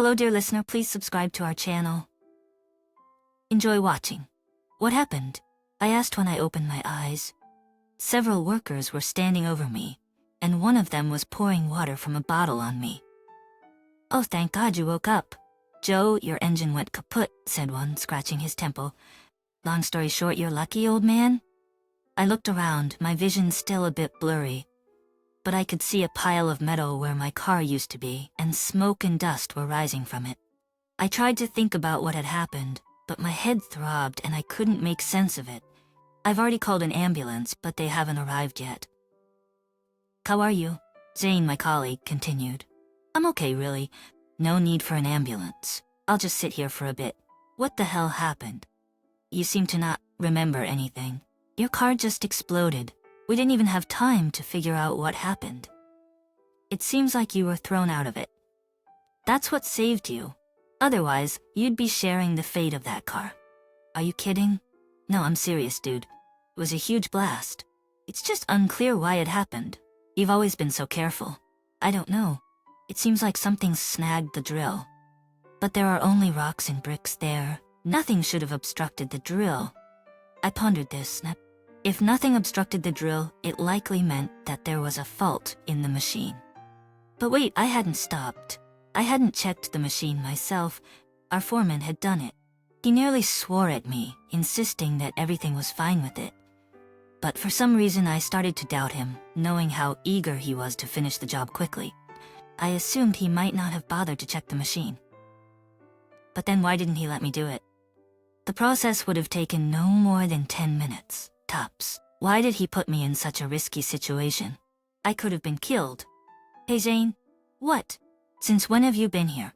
Hello dear listener, please subscribe to our channel. Enjoy watching. What happened? I asked when I opened my eyes. Several workers were standing over me, and one of them was pouring water from a bottle on me. Oh, thank God you woke up. Joe, your engine went kaput, said one, scratching his temple. Long story short, you're lucky, old man? I looked around, my vision still a bit blurry, but I could see a pile of metal where my car used to be, and smoke and dust were rising from it. I tried to think about what had happened, but my head throbbed and I couldn't make sense of it. I've already called an ambulance, but they haven't arrived yet. How are you? Zane, my colleague, continued. I'm okay, really. No need for an ambulance. I'll just sit here for a bit. What the hell happened? You seem to not remember anything. Your car just exploded. We didn't even have time to figure out what happened. It seems like you were thrown out of it. That's what saved you. Otherwise, you'd be sharing the fate of that car. Are you kidding? No, I'm serious, dude. It was a huge blast. It's just unclear why it happened. You've always been so careful. I don't know. It seems like something snagged the drill. But there are only rocks and bricks there. Nothing should have obstructed the drill. I pondered this. If nothing obstructed the drill, it likely meant that there was a fault in the machine. But wait, I hadn't stopped. I hadn't checked the machine myself. Our foreman had done it. He nearly swore at me, insisting that everything was fine with it. But for some reason I started to doubt him, knowing how eager he was to finish the job quickly. I assumed he might not have bothered to check the machine. But then why didn't he let me do it? The process would have taken no more than 10 minutes, tops. Why did he put me in such a risky situation? I could have been killed. Hey Zane. What? Since when have you been here?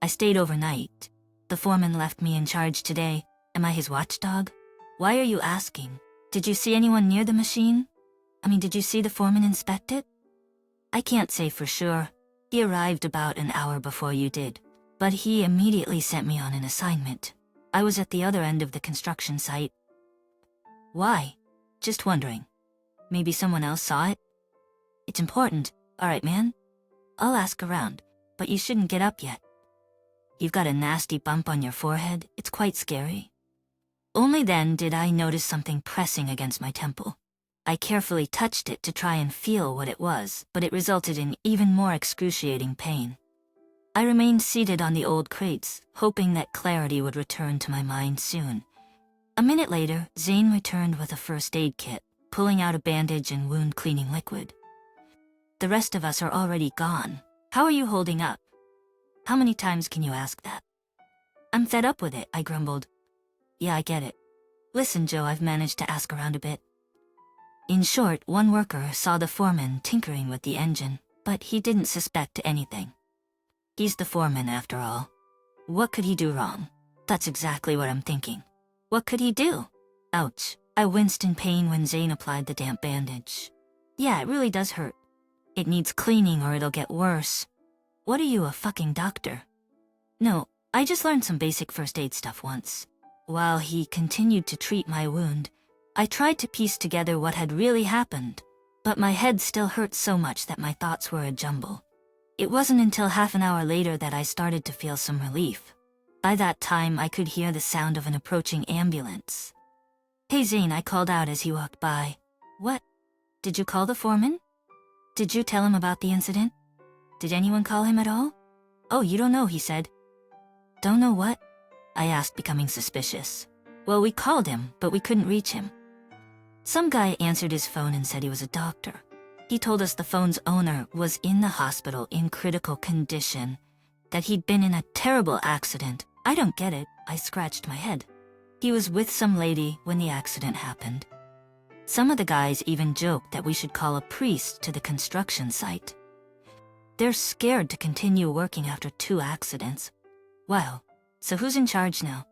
I stayed overnight. The foreman left me in charge today. Am I his watchdog? Why are you asking? Did you see anyone near the machine? Did you see the foreman inspect it? I can't say for sure. He arrived about an hour before you did, but he immediately sent me on an assignment. I was at the other end of the construction site. Why? Just wondering. Maybe someone else saw it? It's important. All right, man. I'll ask around, but you shouldn't get up yet. You've got a nasty bump on your forehead. It's quite scary. Only then did I notice something pressing against my temple. I carefully touched it to try and feel what it was, but it resulted in even more excruciating pain. I remained seated on the old crates, hoping that clarity would return to my mind soon. A minute later, Zane returned with a first aid kit, pulling out a bandage and wound cleaning liquid. The rest of us are already gone. How are you holding up? How many times can you ask that? I'm fed up with it, I grumbled. Yeah, I get it. Listen, Joe, I've managed to ask around a bit. In short, one worker saw the foreman tinkering with the engine, but he didn't suspect anything. He's the foreman, after all. What could he do wrong? That's exactly what I'm thinking. What could he do? Ouch. I winced in pain when Zane applied the damp bandage. Yeah, it really does hurt. It needs cleaning or it'll get worse. What are you, a fucking doctor? No, I just learned some basic first aid stuff once. While he continued to treat my wound, I tried to piece together what had really happened, but my head still hurt so much that my thoughts were a jumble. It wasn't until half an hour later that I started to feel some relief. By that time, I could hear the sound of an approaching ambulance. Hey Zane, I called out as he walked by. What? Did you call the foreman? Did you tell him about the incident? Did anyone call him at all? Oh, you don't know, he said. Don't know what? I asked, becoming suspicious. Well, we called him, but we couldn't reach him. Some guy answered his phone and said he was a doctor. He told us the phone's owner was in the hospital in critical condition, that he'd been in a terrible accident. I don't get it, I scratched my head. He was with some lady when the accident happened. Some of the guys even joked that we should call a priest to the construction site. They're scared to continue working after 2 accidents. Wow, so who's in charge now?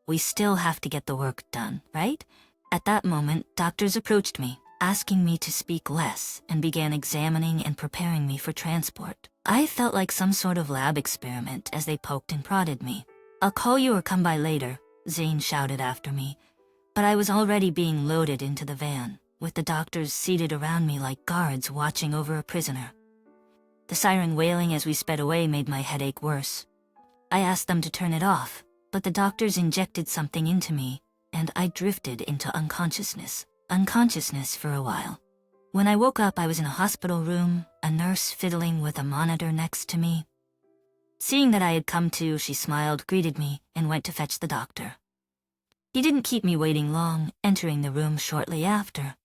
We still have to get the work done, right? At that moment, doctors approached me, asking me to speak less, and began examining and preparing me for transport. I felt like some sort of lab experiment as they poked and prodded me. I'll call you or come by later, Zane shouted after me. But I was already being loaded into the van, with the doctors seated around me like guards watching over a prisoner. The siren wailing as we sped away made my headache worse. I asked them to turn it off, but the doctors injected something into me, and I drifted into unconsciousness for a while. When I woke up, I was in a hospital room, a nurse fiddling with a monitor next to me. Seeing that I had come to, she smiled, greeted me, and went to fetch the doctor. He didn't keep me waiting long, entering the room shortly after.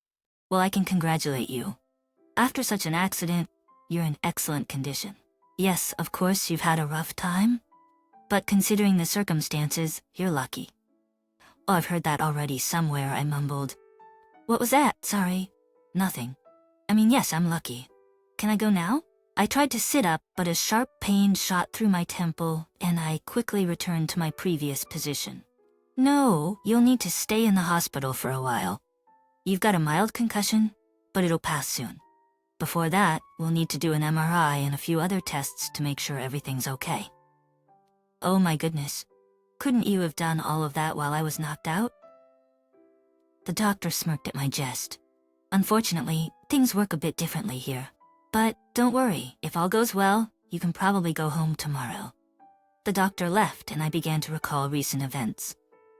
Well, I can congratulate you. After such an accident, you're in excellent condition. Yes, of course, you've had a rough time, but considering the circumstances, you're lucky. Oh, I've heard that already somewhere, I mumbled. What was that? Sorry. Nothing. I mean, yes, I'm lucky. Can I go now? I tried to sit up, but a sharp pain shot through my temple, and I quickly returned to my previous position. No, you'll need to stay in the hospital for a while. You've got a mild concussion, but it'll pass soon. Before that, we'll need to do an MRI and a few other tests to make sure everything's okay. Oh my goodness. Couldn't you have done all of that while I was knocked out? The doctor smirked at my jest. Unfortunately, things work a bit differently here. But don't worry, if all goes well, you can probably go home tomorrow. The doctor left and I began to recall recent events.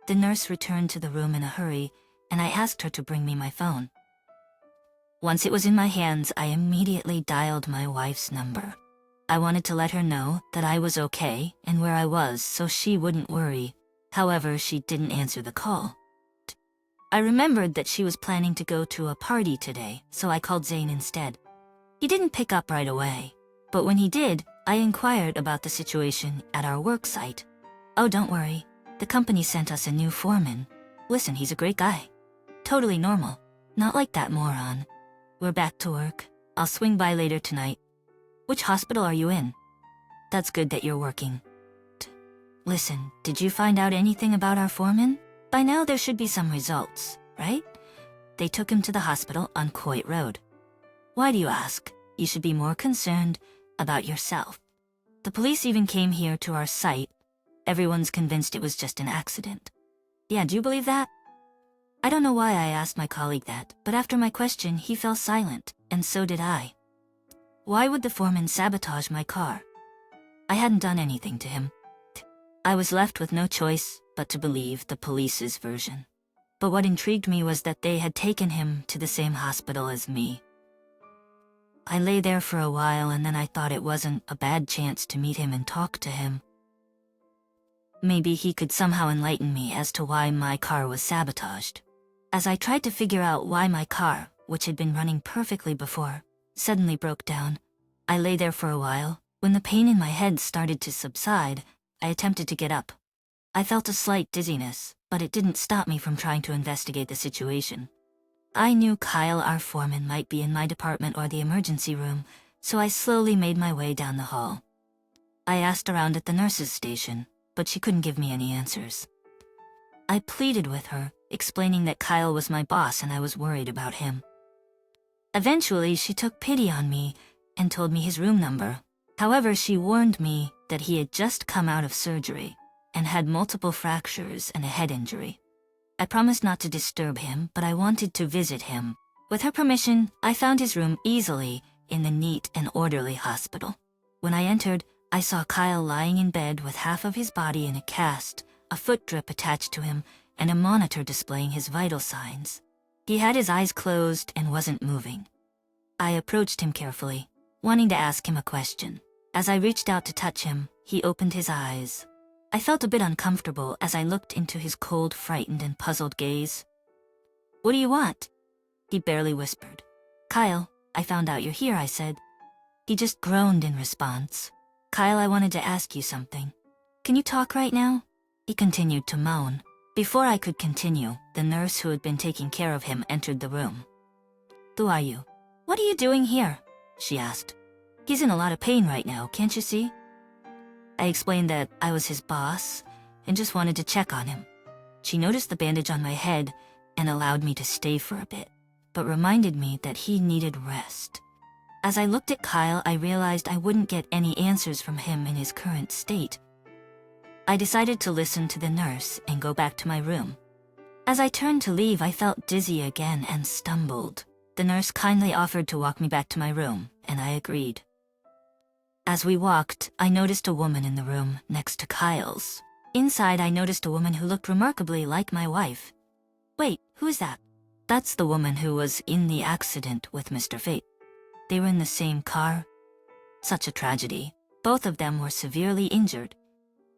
The nurse returned to the room in a hurry, and I asked her to bring me my phone. Once it was in my hands, I immediately dialed my wife's number. I wanted to let her know that I was okay and where I was so she wouldn't worry. However, she didn't answer the call. I remembered that she was planning to go to a party today, so I called Zane instead. He didn't pick up right away, but when he did, I inquired about the situation at our work site. Oh, don't worry. The company sent us a new foreman. Listen, he's a great guy. Totally normal. Not like that moron. We're back to work. I'll swing by later tonight. Which hospital are you in? That's good that you're working. Listen, did you find out anything about our foreman? By now there should be some results, right? They took him to the hospital on Coit Road. Why do you ask? You should be more concerned about yourself. The police even came here to our site. Everyone's convinced it was just an accident. Yeah, do you believe that? I don't know why I asked my colleague that, but after my question, he fell silent, and so did I. Why would the foreman sabotage my car? I hadn't done anything to him. I was left with no choice but to believe the police's version. But what intrigued me was that they had taken him to the same hospital as me. I lay there for a while and then I thought it wasn't a bad chance to meet him and talk to him. Maybe he could somehow enlighten me as to why my car was sabotaged. As I tried to figure out why my car, which had been running perfectly before, suddenly broke down, I lay there for a while. When the pain in my head started to subside, I attempted to get up. I felt a slight dizziness, but it didn't stop me from trying to investigate the situation. I knew Kyle, our foreman, might be in my department or the emergency room, so I slowly made my way down the hall. I asked around at the nurse's station, but she couldn't give me any answers. I pleaded with her, explaining that Kyle was my boss and I was worried about him. Eventually, she took pity on me and told me his room number. However, she warned me that he had just come out of surgery and had multiple fractures and a head injury. I promised not to disturb him, but I wanted to visit him. With her permission, I found his room easily in the neat and orderly hospital. When I entered, I saw Kyle lying in bed with half of his body in a cast, a foot drip attached to him, and a monitor displaying his vital signs. He had his eyes closed and wasn't moving. I approached him carefully, wanting to ask him a question. As I reached out to touch him, he opened his eyes. I felt a bit uncomfortable as I looked into his cold, frightened, and puzzled gaze. "What do you want?" He barely whispered. "Kyle, I found out you're here," I said. He just groaned in response. "Kyle, I wanted to ask you something. Can you talk right now?" He continued to moan. Before I could continue, the nurse who had been taking care of him entered the room. "Who are you? What are you doing here?" she asked. "He's in a lot of pain right now, can't you see?" I explained that I was his boss and just wanted to check on him. She noticed the bandage on my head and allowed me to stay for a bit, but reminded me that he needed rest. As I looked at Kyle, I realized I wouldn't get any answers from him in his current state. I decided to listen to the nurse and go back to my room. As I turned to leave, I felt dizzy again and stumbled. The nurse kindly offered to walk me back to my room, and I agreed. As we walked, I noticed a woman in the room next to Kyle's. Inside, I noticed a woman who looked remarkably like my wife. Wait, who is that? That's the woman who was in the accident with Mr. Fate. They were in the same car. Such a tragedy. Both of them were severely injured.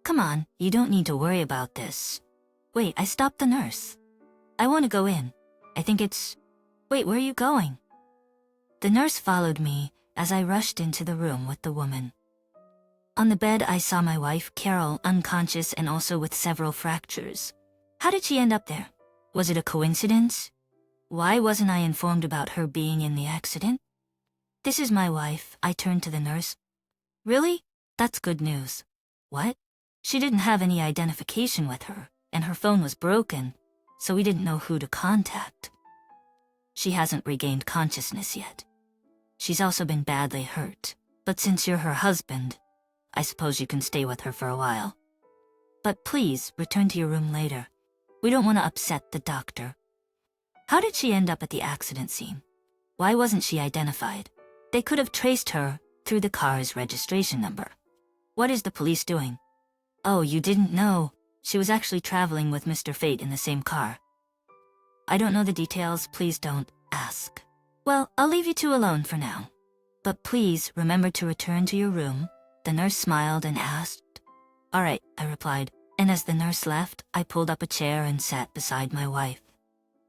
Come on, you don't need to worry about this. Wait, I stopped the nurse. I want to go in. I think it's... Wait, where are you going? The nurse followed me as I rushed into the room with the woman. On the bed, I saw my wife, Carol, unconscious and also with several fractures. How did she end up there? Was it a coincidence? Why wasn't I informed about her being in the accident? This is my wife, I turned to the nurse. Really? That's good news. What? She didn't have any identification with her, and her phone was broken, so we didn't know who to contact. She hasn't regained consciousness yet. She's also been badly hurt, but since you're her husband, I suppose you can stay with her for a while. But please, return to your room later. We don't want to upset the doctor. How did she end up at the accident scene? Why wasn't she identified? They could have traced her through the car's registration number. What is the police doing? Oh, you didn't know. She was actually traveling with Mr. Fate in the same car. I don't know the details, please don't ask. Well, I'll leave you two alone for now. But please remember to return to your room. The nurse smiled and asked. All right, I replied, and as the nurse left, I pulled up a chair and sat beside my wife.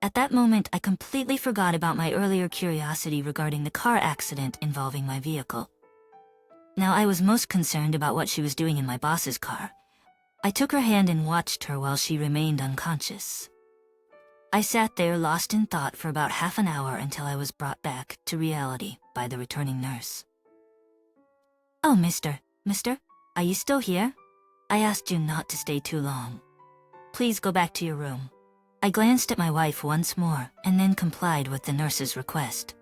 At that moment, I completely forgot about my earlier curiosity regarding the car accident involving my vehicle. Now, I was most concerned about what she was doing in my boss's car. I took her hand and watched her while she remained unconscious. I sat there lost in thought for about half an hour until I was brought back to reality by the returning nurse. Oh, Mister, are you still here? I asked you not to stay too long. Please go back to your room. I glanced at my wife once more and then complied with the nurse's request.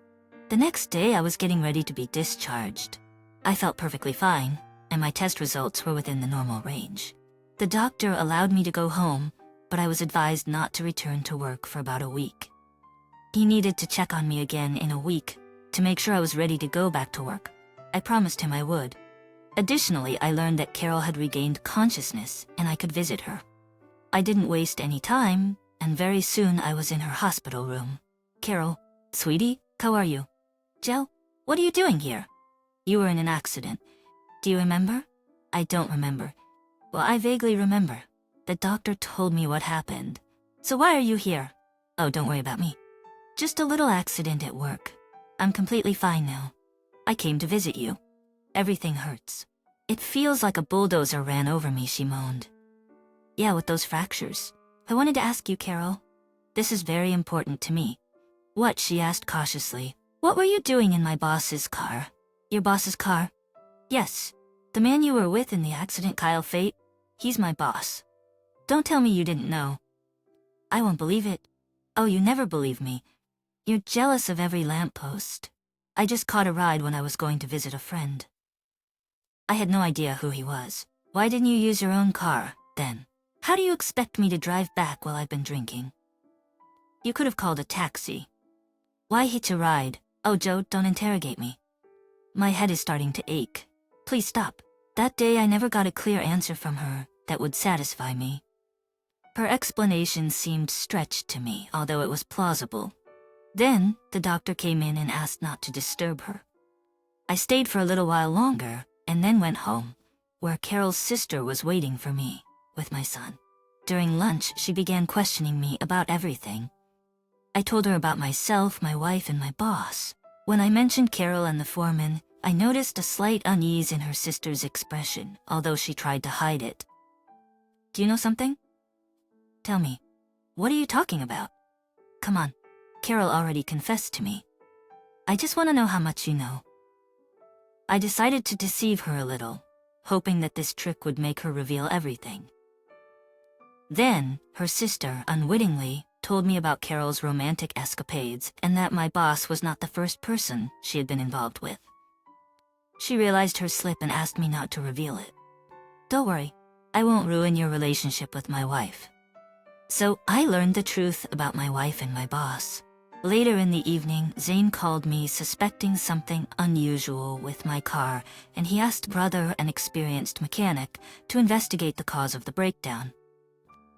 The next day, I was getting ready to be discharged. I felt perfectly fine, and my test results were within the normal range. The doctor allowed me to go home, but I was advised not to return to work for about a week. He needed to check on me again in a week to make sure I was ready to go back to work. I promised him I would. Additionally, I learned that Carol had regained consciousness and I could visit her. I didn't waste any time, and very soon I was in her hospital room. Carol, sweetie, how are you? Jill, what are you doing here? You were in an accident. Do you remember? I don't remember. Well, I vaguely remember. The doctor told me what happened. So why are you here? Oh, don't worry about me. Just a little accident at work. I'm completely fine now. I came to visit you. Everything hurts. It feels like a bulldozer ran over me, she moaned. Yeah, with those fractures. I wanted to ask you, Carol. This is very important to me. What? She asked cautiously. What were you doing in my boss's car? Your boss's car? Yes. The man you were with in the accident, Kyle Fate. He's my boss. Don't tell me you didn't know. I won't believe it. Oh, you never believe me. You're jealous of every lamppost. I just caught a ride when I was going to visit a friend. I had no idea who he was. Why didn't you use your own car, then? How do you expect me to drive back while I've been drinking? You could have called a taxi. Why hitch a ride? Oh, Joe, don't interrogate me. My head is starting to ache. Please stop. That day I never got a clear answer from her that would satisfy me. Her explanation seemed stretched to me, although it was plausible. Then, the doctor came in and asked not to disturb her. I stayed for a little while longer, and then went home, where Carol's sister was waiting for me, with my son. During lunch, she began questioning me about everything. I told her about myself, my wife, and my boss. When I mentioned Carol and the foreman, I noticed a slight unease in her sister's expression, although she tried to hide it. Do you know something? Tell me, what are you talking about? Come on, Carol already confessed to me. I just want to know how much you know. I decided to deceive her a little, hoping that this trick would make her reveal everything. Then, her sister, unwittingly, told me about Carol's romantic escapades and that my boss was not the first person she had been involved with. She realized her slip and asked me not to reveal it. Don't worry, I won't ruin your relationship with my wife. So I learned the truth about my wife and my boss. Later in the evening, Zane called me suspecting something unusual with my car, and he asked brother, an experienced mechanic, to investigate the cause of the breakdown.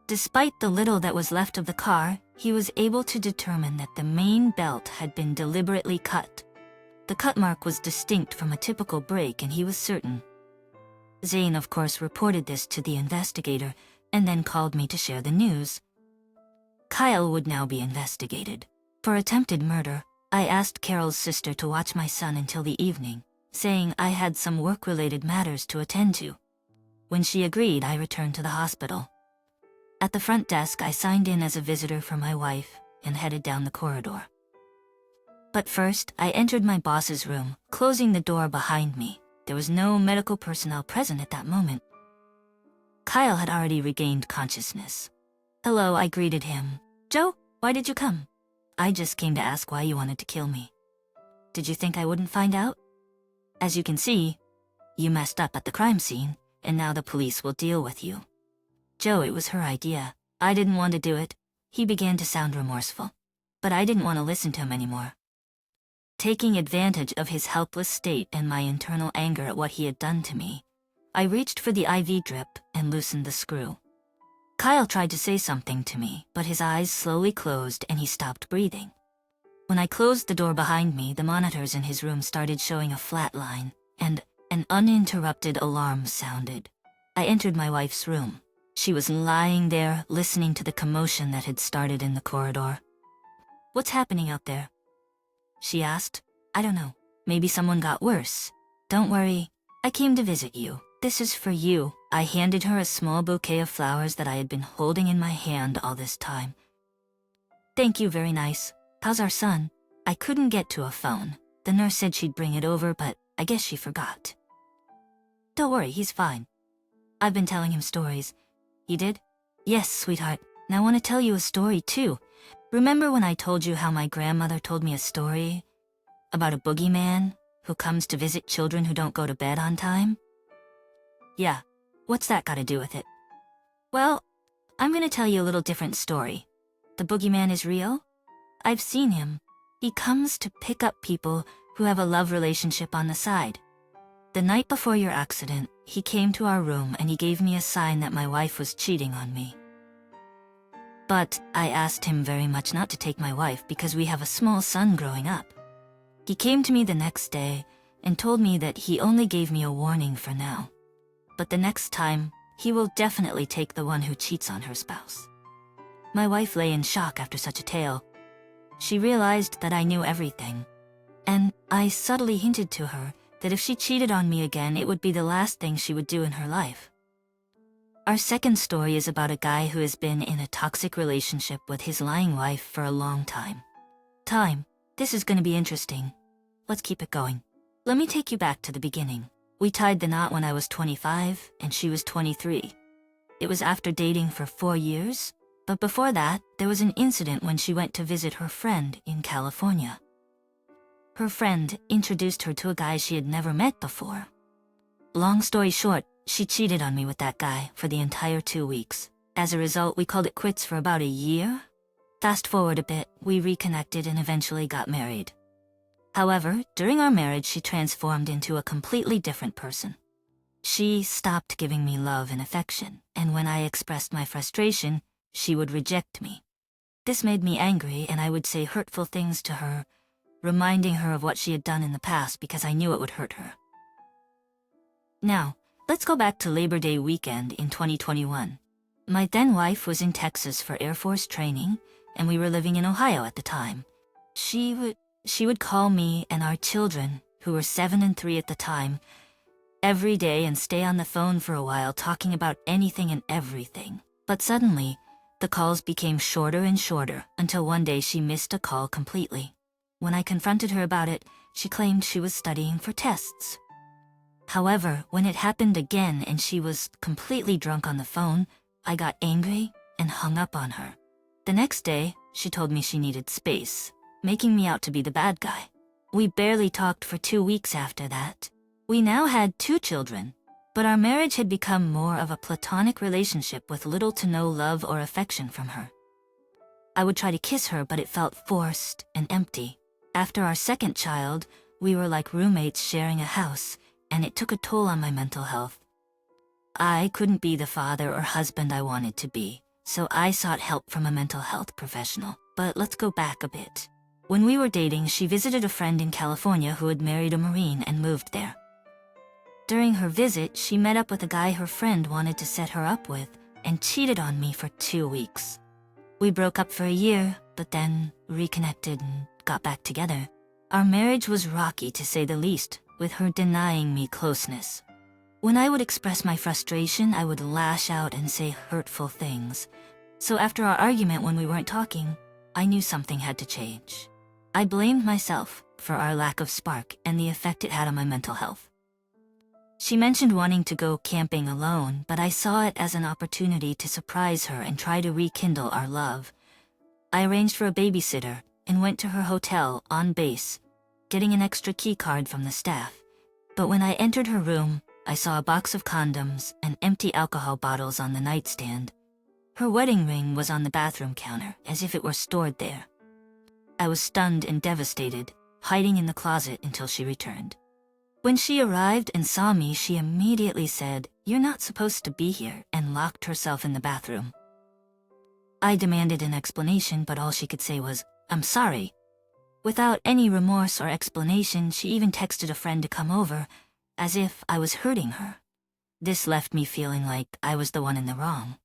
Despite the little that was left of the car, he was able to determine that the main belt had been deliberately cut. The cut mark was distinct from a typical break, and he was certain. Zane, of course, reported this to the investigator and then called me to share the news. Kyle would now be investigated. For attempted murder, I asked Carol's sister to watch my son until the evening, saying I had some work-related matters to attend to. When she agreed, I returned to the hospital. At the front desk, I signed in as a visitor for my wife and headed down the corridor. But first, I entered my boss's room, closing the door behind me. There was no medical personnel present at that moment. Kyle had already regained consciousness. "Hello," I greeted him. "Joe, why did you come?" "I just came to ask why you wanted to kill me." "Did you think I wouldn't find out?" "As you can see, you messed up at the crime scene, and now the police will deal with you." "Joe, it was her idea. I didn't want to do it." He began to sound remorseful. But I didn't want to listen to him anymore. Taking advantage of his helpless state and my internal anger at what he had done to me, I reached for the IV drip and loosened the screw. Kyle tried to say something to me, but his eyes slowly closed and he stopped breathing. When I closed the door behind me, the monitors in his room started showing a flat line, and an uninterrupted alarm sounded. I entered my wife's room. She was lying there, listening to the commotion that had started in the corridor. "What's happening out there?" she asked. "I don't know. Maybe someone got worse. Don't worry. I came to visit you. This is for you." I handed her a small bouquet of flowers that I had been holding in my hand all this time. "Thank you, very nice. How's our son?" I couldn't get to a phone. The nurse said she'd bring it over, but I guess she forgot. "Don't worry, he's fine. I've been telling him stories." "You did?" "Yes, sweetheart. And I want to tell you a story, too. Remember when I told you how my grandmother told me a story about a boogeyman who comes to visit children who don't go to bed on time?" "Yeah. What's that got to do with it?" "Well, I'm going to tell you a little different story. The boogeyman is real. I've seen him. He comes to pick up people who have a love relationship on the side. The night before your accident, he came to our room and he gave me a sign that my wife was cheating on me. But I asked him very much not to take my wife because we have a small son growing up. He came to me the next day and told me that he only gave me a warning for now. But the next time, he will definitely take the one who cheats on her spouse." My wife lay in shock after such a tale. She realized that I knew everything, and I subtly hinted to her that if she cheated on me again, it would be the last thing she would do in her life. Our second story is about a guy who has been in a toxic relationship with his lying wife for a long time. This is going to be interesting. Let's keep it going. Let me take you back to the beginning. We tied the knot when I was 25 and she was 23. It was after dating for 4 years, but before that, there was an incident when she went to visit her friend in California. Her friend introduced her to a guy she had never met before. Long story short, she cheated on me with that guy for the entire 2 weeks. As a result, we called it quits for about a year. Fast forward a bit, we reconnected and eventually got married. However, during our marriage, she transformed into a completely different person. She stopped giving me love and affection, and when I expressed my frustration, she would reject me. This made me angry, and I would say hurtful things to her, reminding her of what she had done in the past because I knew it would hurt her. Now, let's go back to Labor Day weekend in 2021. My then wife was in Texas for Air Force training, and we were living in Ohio at the time. She would call me and our children, who were 7 and 3 at the time, every day and stay on the phone for a while talking about anything and everything. But suddenly, the calls became shorter and shorter until one day she missed a call completely. When I confronted her about it, she claimed she was studying for tests. However, when it happened again and she was completely drunk on the phone, I got angry and hung up on her. The next day, she told me she needed space, making me out to be the bad guy. We barely talked for 2 weeks after that. We now had 2 children, but our marriage had become more of a platonic relationship with little to no love or affection from her. I would try to kiss her, but it felt forced and empty. After our second child, we were like roommates sharing a house, and it took a toll on my mental health. I couldn't be the father or husband I wanted to be, so I sought help from a mental health professional. But let's go back a bit. When we were dating, she visited a friend in California who had married a Marine and moved there. During her visit, she met up with a guy her friend wanted to set her up with and cheated on me for 2 weeks. We broke up for a year, but then reconnected and got back together. Our marriage was rocky, to say the least, with her denying me closeness. When I would express my frustration, I would lash out and say hurtful things. So after our argument when we weren't talking, I knew something had to change. I blamed myself for our lack of spark and the effect it had on my mental health. She mentioned wanting to go camping alone, but I saw it as an opportunity to surprise her and try to rekindle our love. I arranged for a babysitter and went to her hotel on base, getting an extra key card from the staff. But when I entered her room, I saw a box of condoms and empty alcohol bottles on the nightstand. Her wedding ring was on the bathroom counter, as if it were stored there. I was stunned and devastated, hiding in the closet until she returned. When she arrived and saw me, she immediately said, "You're not supposed to be here," and locked herself in the bathroom. I demanded an explanation, but all she could say was, "I'm sorry." Without any remorse or explanation, she even texted a friend to come over, as if I was hurting her. This left me feeling like I was the one in the wrong.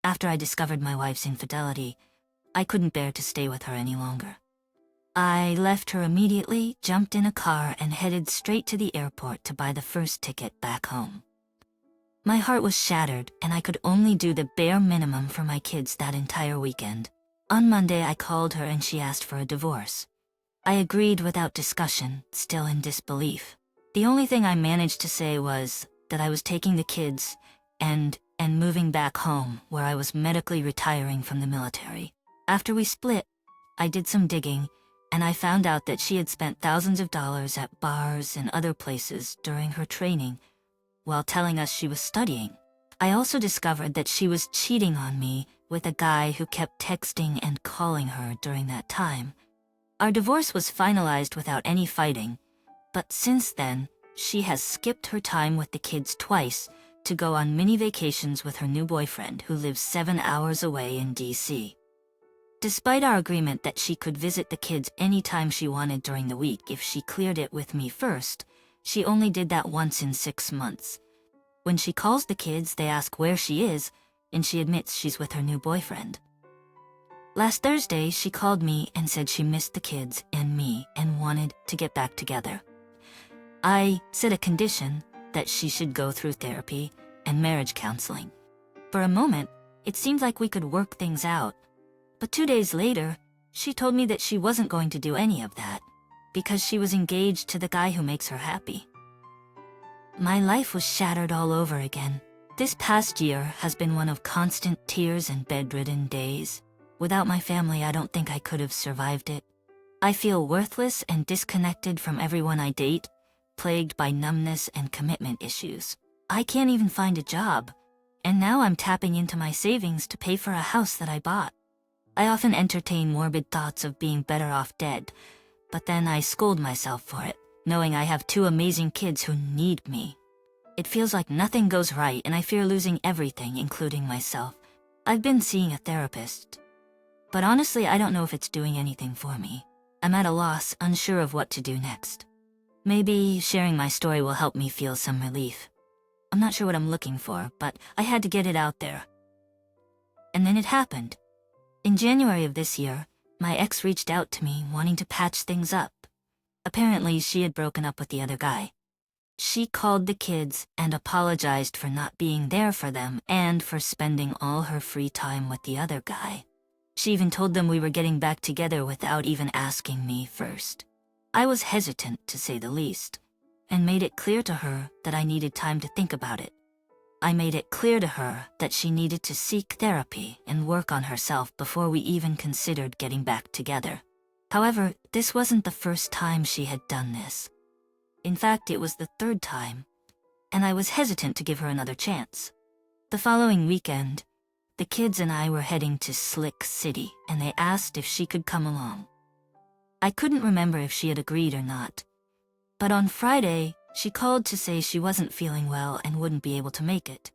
After I discovered my wife's infidelity, I couldn't bear to stay with her any longer. I left her immediately, jumped in a car, and headed straight to the airport to buy the first ticket back home. My heart was shattered, and I could only do the bare minimum for my kids that entire weekend. On Monday, I called her and she asked for a divorce. I agreed without discussion, still in disbelief. The only thing I managed to say was that I was taking the kids and moving back home, where I was medically retiring from the military. After we split, I did some digging, and I found out that she had spent thousands of dollars at bars and other places during her training, while telling us she was studying. I also discovered that she was cheating on me with a guy who kept texting and calling her during that time. Our divorce was finalized without any fighting, but since then, she has skipped her time with the kids twice to go on mini vacations with her new boyfriend, who lives 7 hours away in DC. Despite our agreement that she could visit the kids anytime she wanted during the week if she cleared it with me first, she only did that once in 6 months. When she calls the kids, they ask where she is, and she admits she's with her new boyfriend. Last Thursday, she called me and said she missed the kids and me and wanted to get back together. I set a condition that she should go through therapy and marriage counseling. For a moment, it seemed like we could work things out. But 2 days later, she told me that she wasn't going to do any of that because she was engaged to the guy who makes her happy. My life was shattered all over again. This past year has been one of constant tears and bedridden days. Without my family, I don't think I could have survived it. I feel worthless and disconnected from everyone I date, plagued by numbness and commitment issues. I can't even find a job, and now I'm tapping into my savings to pay for a house that I bought. I often entertain morbid thoughts of being better off dead, but then I scold myself for it, knowing I have 2 amazing kids who need me. It feels like nothing goes right, and I fear losing everything, including myself. I've been seeing a therapist, but honestly, I don't know if it's doing anything for me. I'm at a loss, unsure of what to do next. Maybe sharing my story will help me feel some relief. I'm not sure what I'm looking for, but I had to get it out there. And then it happened. In January of this year, my ex reached out to me wanting to patch things up. Apparently, she had broken up with the other guy. She called the kids and apologized for not being there for them and for spending all her free time with the other guy. She even told them we were getting back together without even asking me first. I was hesitant, to say the least, and made it clear to her that I needed time to think about it. I made it clear to her that she needed to seek therapy and work on herself before we even considered getting back together. However, this wasn't the first time she had done this. In fact, it was the 3rd time, and I was hesitant to give her another chance. The following weekend, the kids and I were heading to Slick City, and they asked if she could come along. I couldn't remember if she had agreed or not, but on Friday, she called to say she wasn't feeling well and wouldn't be able to make it.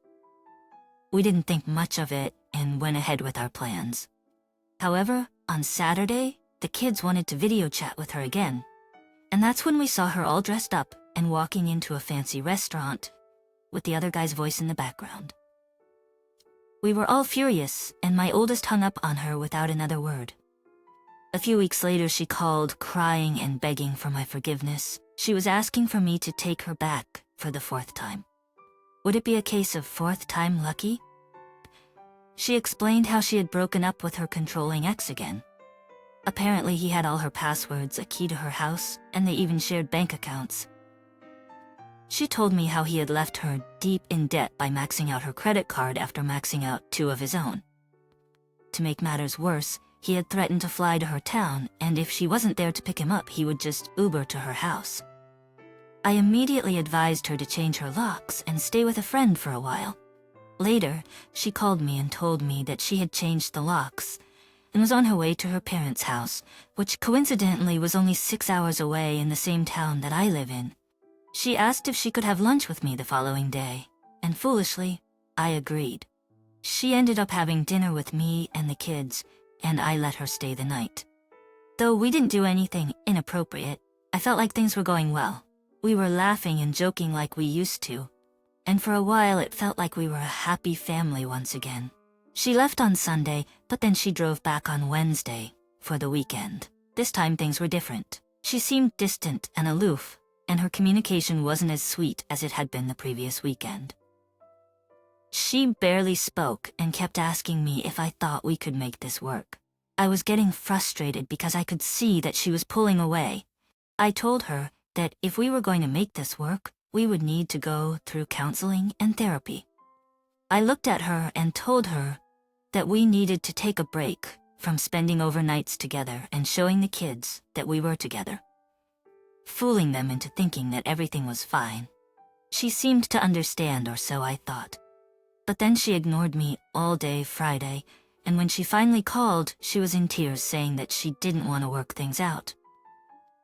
We didn't think much of it and went ahead with our plans. However, on Saturday, the kids wanted to video chat with her again, and that's when we saw her all dressed up and walking into a fancy restaurant with the other guy's voice in the background. We were all furious, and my oldest hung up on her without another word. A few weeks later, she called, crying and begging for my forgiveness. She was asking for me to take her back for the 4th time. Would it be a case of 4th time lucky? She explained how she had broken up with her controlling ex again. Apparently, he had all her passwords, a key to her house, and they even shared bank accounts. She told me how he had left her deep in debt by maxing out her credit card after maxing out 2 of his own. To make matters worse, he had threatened to fly to her town, and if she wasn't there to pick him up, he would just Uber to her house. I immediately advised her to change her locks and stay with a friend for a while. Later, she called me and told me that she had changed the locks and was on her way to her parents' house, which coincidentally was only 6 hours away in the same town that I live in. She asked if she could have lunch with me the following day, and foolishly, I agreed. She ended up having dinner with me and the kids, and I let her stay the night. Though we didn't do anything inappropriate, I felt like things were going well. We were laughing and joking like we used to, and for a while it felt like we were a happy family once again. She left on Sunday, but then she drove back on Wednesday for the weekend. This time things were different. She seemed distant and aloof, and her communication wasn't as sweet as it had been the previous weekend. She barely spoke and kept asking me if I thought we could make this work. I was getting frustrated because I could see that she was pulling away. I told her that if we were going to make this work, we would need to go through counseling and therapy. I looked at her and told her that we needed to take a break from spending overnights together and showing the kids that we were together, fooling them into thinking that everything was fine. She seemed to understand, or so I thought. But then she ignored me all day Friday, and when she finally called, she was in tears saying that she didn't want to work things out.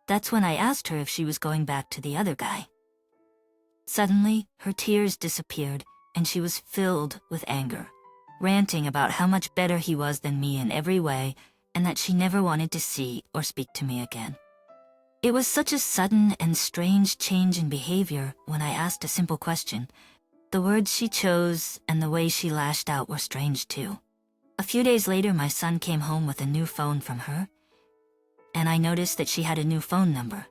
That's when I asked her if she was going back to the other guy. Suddenly, her tears disappeared, and she was filled with anger, ranting about how much better he was than me in every way, and that she never wanted to see or speak to me again. It was such a sudden and strange change in behavior when I asked a simple question. The words she chose and the way she lashed out were strange too. A few days later, my son came home with a new phone from her, and I noticed that she had a new phone number.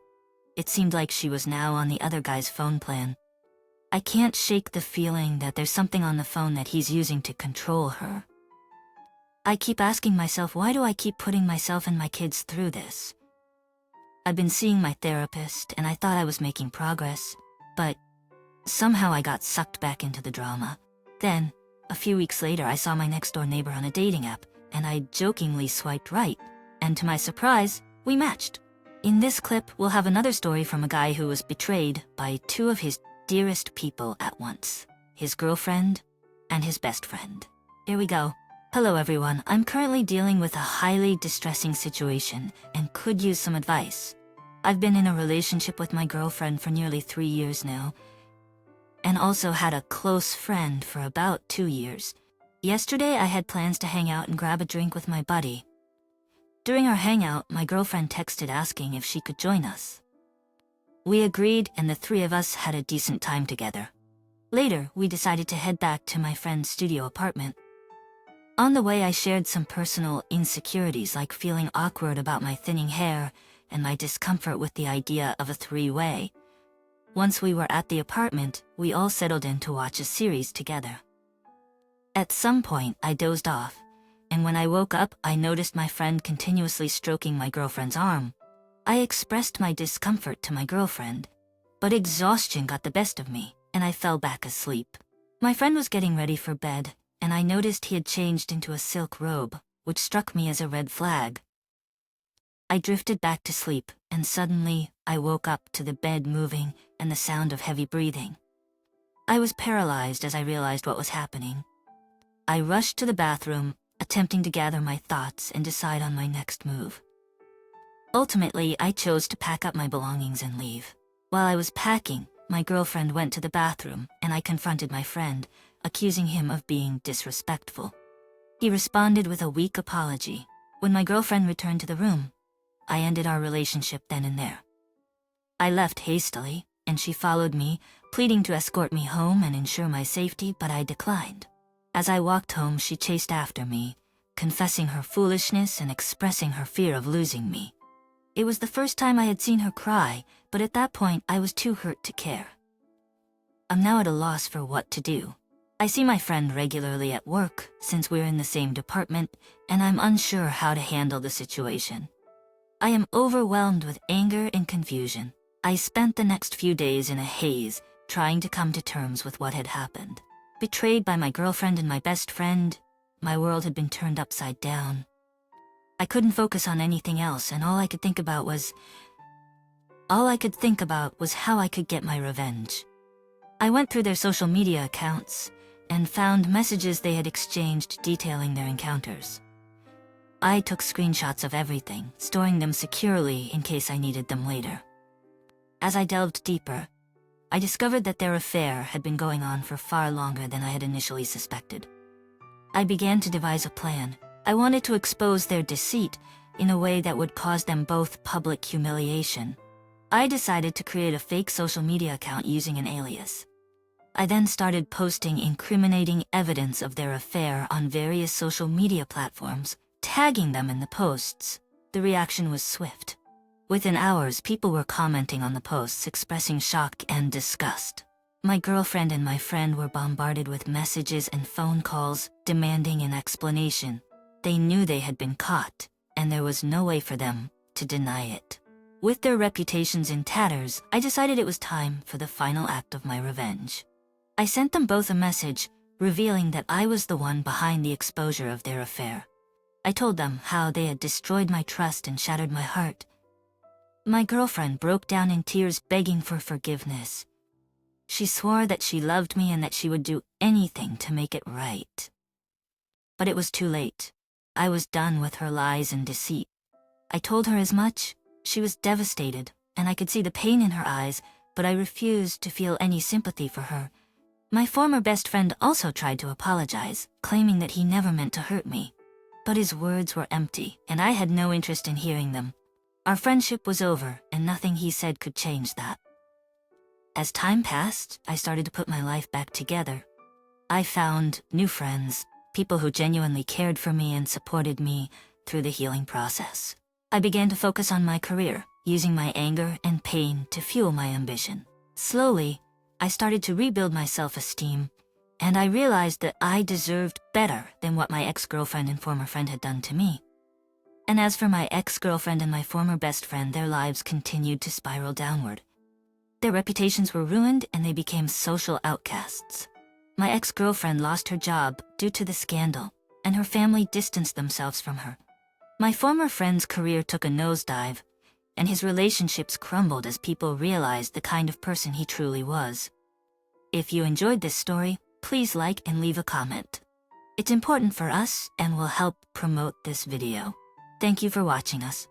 It seemed like she was now on the other guy's phone plan. I can't shake the feeling that there's something on the phone that he's using to control her. I keep asking myself, why do I keep putting myself and my kids through this? I've been seeing my therapist, and I thought I was making progress, but somehow I got sucked back into the drama. Then, a few weeks later, I saw my next-door neighbor on a dating app, and I jokingly swiped right, and to my surprise, we matched. In this clip, we'll have another story from a guy who was betrayed by 2 of his dearest people at once, his girlfriend and his best friend. Here we go. Hello everyone, I'm currently dealing with a highly distressing situation and could use some advice. I've been in a relationship with my girlfriend for nearly 3 years now, and also had a close friend for about 2 years. Yesterday I had plans to hang out and grab a drink with my buddy. During our hangout, my girlfriend texted asking if she could join us. We agreed, and the 3 of us had a decent time together. Later, we decided to head back to my friend's studio apartment. On the way, I shared some personal insecurities, like feeling awkward about my thinning hair and my discomfort with the idea of a 3-way. Once we were at the apartment, we all settled in to watch a series together. At some point, I dozed off, and when I woke up, I noticed my friend continuously stroking my girlfriend's arm. I expressed my discomfort to my girlfriend, but exhaustion got the best of me, and I fell back asleep. My friend was getting ready for bed, and I noticed he had changed into a silk robe, which struck me as a red flag. I drifted back to sleep, and suddenly I woke up to the bed moving and the sound of heavy breathing. I was paralyzed as I realized what was happening. I rushed to the bathroom, attempting to gather my thoughts and decide on my next move. Ultimately, I chose to pack up my belongings and leave. While I was packing, my girlfriend went to the bathroom and I confronted my friend, accusing him of being disrespectful. He responded with a weak apology. When my girlfriend returned to the room, I ended our relationship then and there. I left hastily, and she followed me, pleading to escort me home and ensure my safety, but I declined. As I walked home, she chased after me, confessing her foolishness and expressing her fear of losing me. It was the first time I had seen her cry, but at that point I was too hurt to care. I'm now at a loss for what to do. I see my friend regularly at work, since we're in the same department, and I'm unsure how to handle the situation. I am overwhelmed with anger and confusion. I spent the next few days in a haze, trying to come to terms with what had happened. Betrayed by my girlfriend and my best friend, my world had been turned upside down. I couldn't focus on anything else, and all I could think about was how I could get my revenge. I went through their social media accounts and found messages they had exchanged detailing their encounters. I took screenshots of everything, storing them securely in case I needed them later. As I delved deeper, I discovered that their affair had been going on for far longer than I had initially suspected. I began to devise a plan. I wanted to expose their deceit in a way that would cause them both public humiliation. I decided to create a fake social media account using an alias. I then started posting incriminating evidence of their affair on various social media platforms, tagging them in the posts. The reaction was swift. Within hours, people were commenting on the posts, expressing shock and disgust. My girlfriend and my friend were bombarded with messages and phone calls, demanding an explanation. They knew they had been caught, and there was no way for them to deny it. With their reputations in tatters, I decided it was time for the final act of my revenge. I sent them both a message, revealing that I was the one behind the exposure of their affair. I told them how they had destroyed my trust and shattered my heart. My girlfriend broke down in tears, begging for forgiveness. She swore that she loved me and that she would do anything to make it right. But it was too late. I was done with her lies and deceit. I told her as much. She was devastated, and I could see the pain in her eyes, but I refused to feel any sympathy for her. My former best friend also tried to apologize, claiming that he never meant to hurt me. But his words were empty, and I had no interest in hearing them. Our friendship was over, and nothing he said could change that. As time passed, I started to put my life back together. I found new friends, people who genuinely cared for me and supported me through the healing process. I began to focus on my career, using my anger and pain to fuel my ambition. Slowly, I started to rebuild my self-esteem, and I realized that I deserved better than what my ex-girlfriend and former friend had done to me. And as for my ex-girlfriend and my former best friend, their lives continued to spiral downward. Their reputations were ruined and they became social outcasts. My ex-girlfriend lost her job due to the scandal, and her family distanced themselves from her. My former friend's career took a nosedive, and his relationships crumbled as people realized the kind of person he truly was. If you enjoyed this story, please like and leave a comment. It's important for us and will help promote this video. Thank you for watching us.